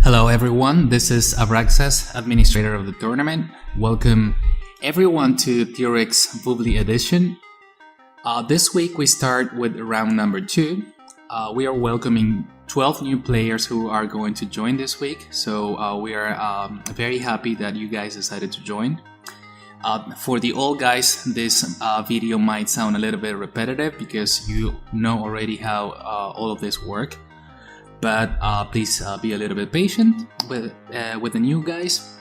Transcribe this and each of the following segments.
Hello everyone, this is Abraxas, administrator of the tournament. Welcome everyone to Theorix Bubbly Edition. This week we start with round number 2. We are welcoming 12 new players who are going to join this week, so we are very happy that you guys decided to join. For the old guys, this video might sound a little bit repetitive because you know already how all of this works. But please be a little bit patient with the new guys.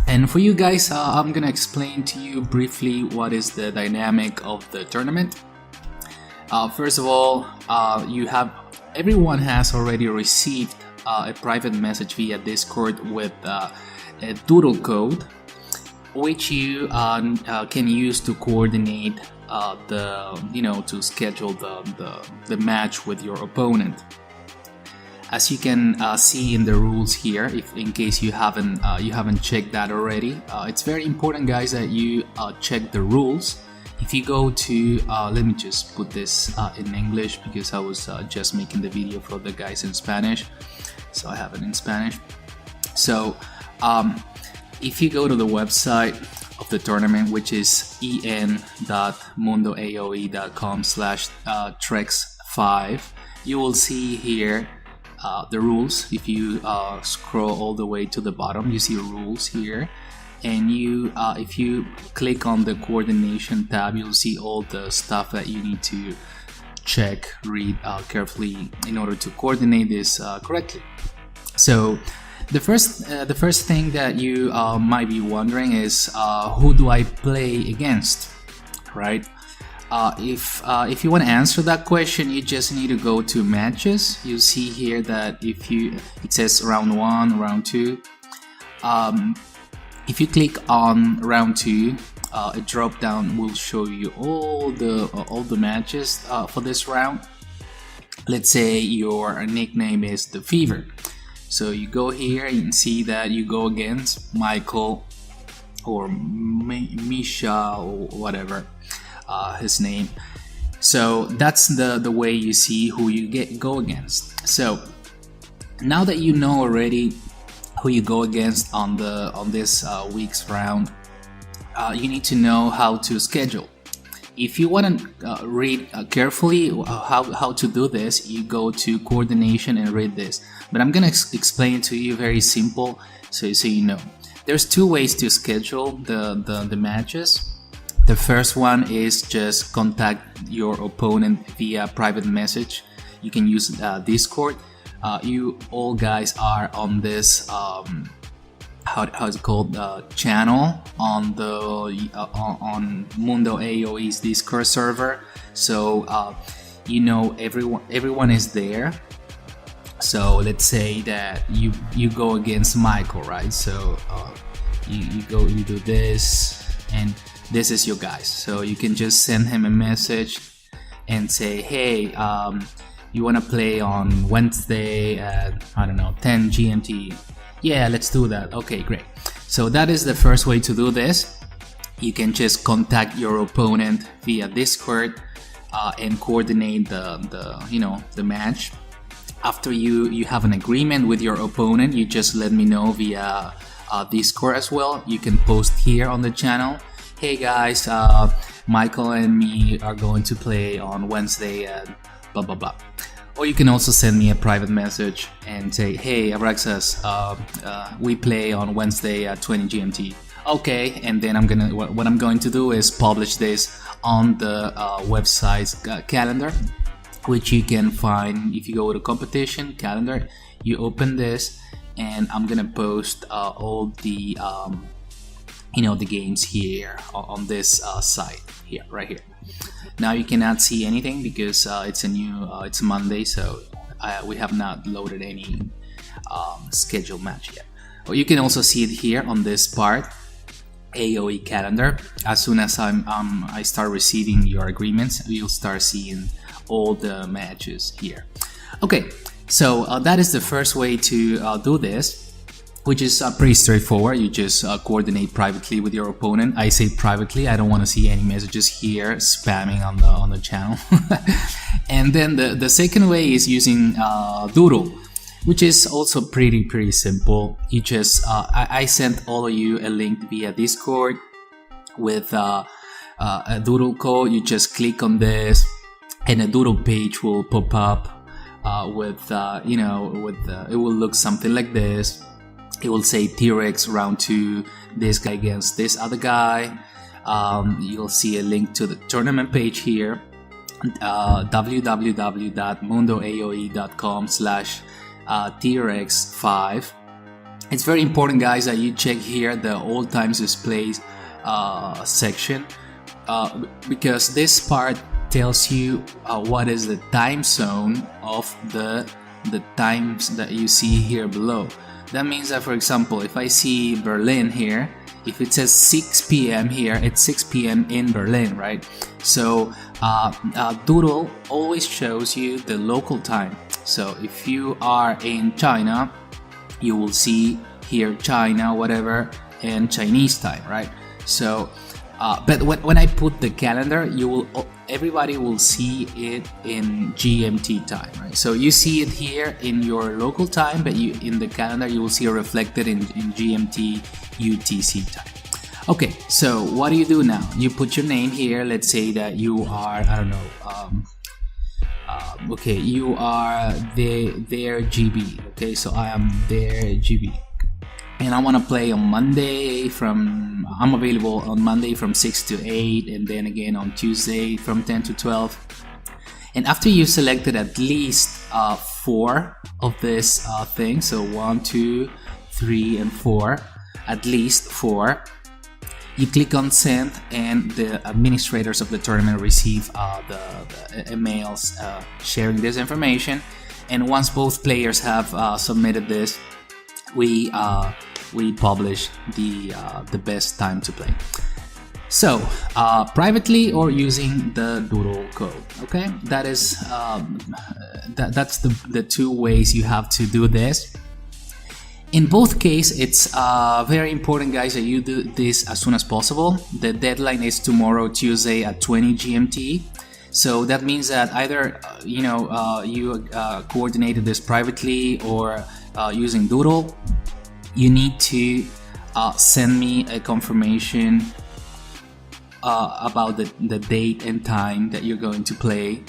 And for you guys, I'm gonna explain to you briefly what is the dynamic of the tournament. First of all, everyone has already received a private message via Discord with a doodle code, which you can use to coordinate to schedule the match with your opponent. As you can see in the rules here, if in case you haven't checked that already, it's very important, guys, that you check the rules. If you go to, let me just put this in English because I was just making the video for the guys in Spanish, so I have it in Spanish. So if you go to the website of the tournament, which is en.mundoaoe.com/trex5, you will see here the rules. If you scroll all the way to the bottom, you see rules here, and if you click on the coordination tab, you'll see all the stuff that you need to read carefully in order to coordinate this correctly. So the first thing that you might be wondering is who do I play against, right? If you want to answer that question, you just need to go to matches. You see here that it says round 1, round 2. If you click on round 2, a drop down will show you all the matches for this round. Let's say your nickname is the Fever, so you go here and see that you go against Michael or Misha or whatever his name. So that's the way you see who you go against. So now that you know already who you go against on this week's round, you need to know how to schedule. If you want to read carefully how to do this, you go to coordination and read this. But I'm gonna explain it to you very simple, so you know. There's 2 ways to schedule the matches. The first one is just contact your opponent via private message. You can use Discord. You all guys are on this how's it called, channel on on Mundo AOE's Discord server. So everyone is there. So let's say that you go against Michael, right? So you do this, and this is your guys. So you can just send him a message and say, hey, you want to play on Wednesday at, I don't know, 10 GMT. Yeah, let's do that. Okay, great. So that is the first way to do this. You can just contact your opponent via Discord and coordinate the match. After you have an agreement with your opponent, you just let me know via Discord as well. You can post here on the channel, hey guys, Michael and me are going to play on Wednesday at blah blah blah. Or you can also send me a private message and say, hey Abraxas, we play on Wednesday at 20 GMT. Okay, and then what I'm going to do is publish this on the website's calendar, which you can find if you go to competition calendar. You open this, and I'm gonna post all the the games here on this site here, right here. Now you cannot see anything because it's Monday, so we have not loaded any scheduled match yet. Or you can also see it here on this part, AOE calendar. As soon as I start receiving your agreements, you'll start seeing all the matches here. Okay, so that is the first way to do this, which is pretty straightforward. You just coordinate privately with your opponent. I say privately, I don't want to see any messages here spamming on the channel. And then the second way is using Doodle. which is also pretty simple. You just I sent all of you a link via Discord with a doodle code. You just click on this and a doodle page will pop up it will look something like this. It will say T-Rex round 2, this guy against this other guy. You'll see a link to the tournament page here, www.mundoaoe.com/T-Rex5. It's very important, guys, that you check here the all times displays section, because this part tells you what is the time zone of the times that you see here below. That means that, for example, if I see Berlin here, if it says 6 p.m. here, it's 6 p.m. in Berlin, right? So Doodle always shows you the local time. So if you are in China, you will see here China, whatever, and Chinese time, right? So but when I put the calendar, everybody will see it in GMT time, right? So you see it here in your local time, but in the calendar you will see it reflected in GMT UTC time. Okay, so what do you do now? You put your name here. Let's say that you are, I don't know, okay, you are their GB. Okay, so I am their GB. And I want to play on Monday I'm available on Monday from 6 to 8, and then again on Tuesday from 10 to 12. And after you selected at least 4 of this thing, so 1, 2, 3, and 4, at least 4, you click on send, and the administrators of the tournament receive the emails sharing this information. And once both players have submitted this, we publish the best time to play. So privately or using the doodle code. Okay, that is that's the 2 ways you have to do this. In both cases, it's very important, guys, that you do this as soon as possible. The deadline is tomorrow, Tuesday at 20 GMT. So that means that either you coordinated this privately or using Doodle. You need to send me a confirmation about the date and time that you're going to play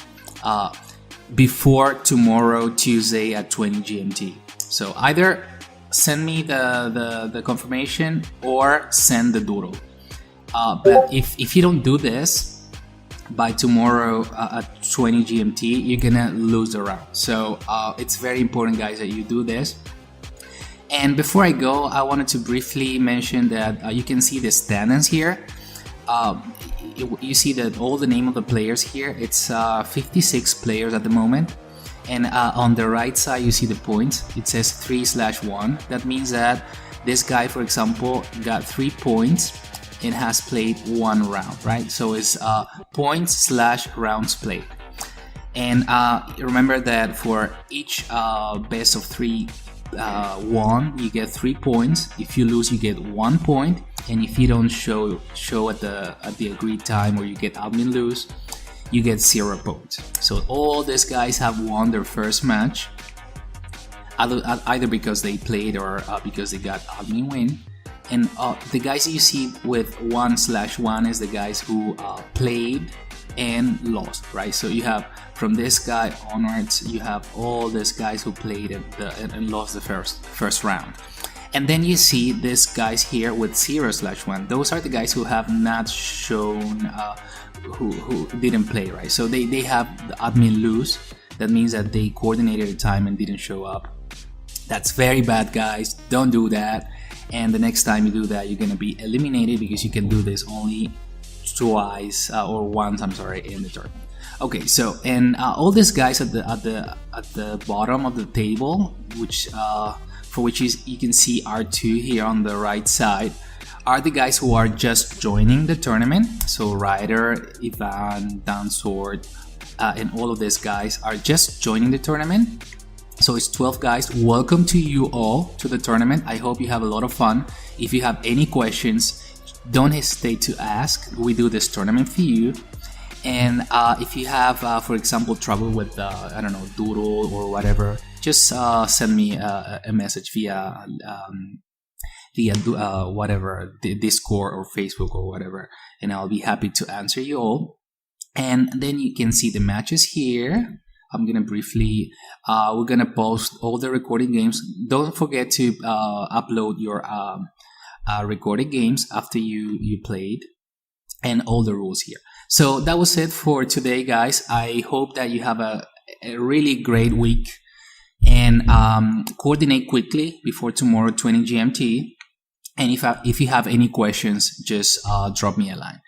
before tomorrow, Tuesday at 20 GMT. So either send me the confirmation or send the Doodle. But if you don't do this by tomorrow at 20 GMT, you're gonna lose the round. So it's very important, guys, that you do this. And before I go, I wanted to briefly mention that you can see the standings here. You see that all the name of the players here, it's 56 players at the moment. And on the right side, you see the points. It says 3/1. That means that this guy, for example, got 3 points and has played 1 round, right? So it's points/rounds played. And remember that for each best of 3 won, you get 3 points. If you lose, you get 1 point. And if you don't show at the agreed time, or you get admin lose, you get 0 points. So all these guys have won their first match, either because they played or because they got admin win. And the guys you see with 1/1 is the guys who played and lost, right? So you have, from this guy onwards, you have all these guys who played and lost the first round. And then you see these guys here with 0/1. Those are the guys who have not shown, who didn't play, right? So they have the admin lose. That means that they coordinated a time and didn't show up. That's very bad, guys. Don't do that. And the next time you do that, you're gonna be eliminated, because you can do this only twice or once, I'm sorry, in the tournament. Okay, so and all these guys at the bottom of the table, which for which you can see R2 here on the right side, are the guys who are just joining the tournament. So Ryder, Ivan, Dansword, and all of these guys are just joining the tournament. So it's 12 guys. Welcome to you all to the tournament. I hope you have a lot of fun. If you have any questions, don't hesitate to ask. We do this tournament for you. And if you have, for example, trouble with, I don't know, Doodle or whatever, just send me a message via whatever, Discord or Facebook or whatever, and I'll be happy to answer you all. And then you can see the matches here. I'm gonna briefly, we're gonna post all the recording games. Don't forget to upload your recorded games after you played, and all the rules here. So that was it for today, guys. I hope that you have a really great week, and coordinate quickly before tomorrow 20 GMT. And if you have any questions, just drop me a line.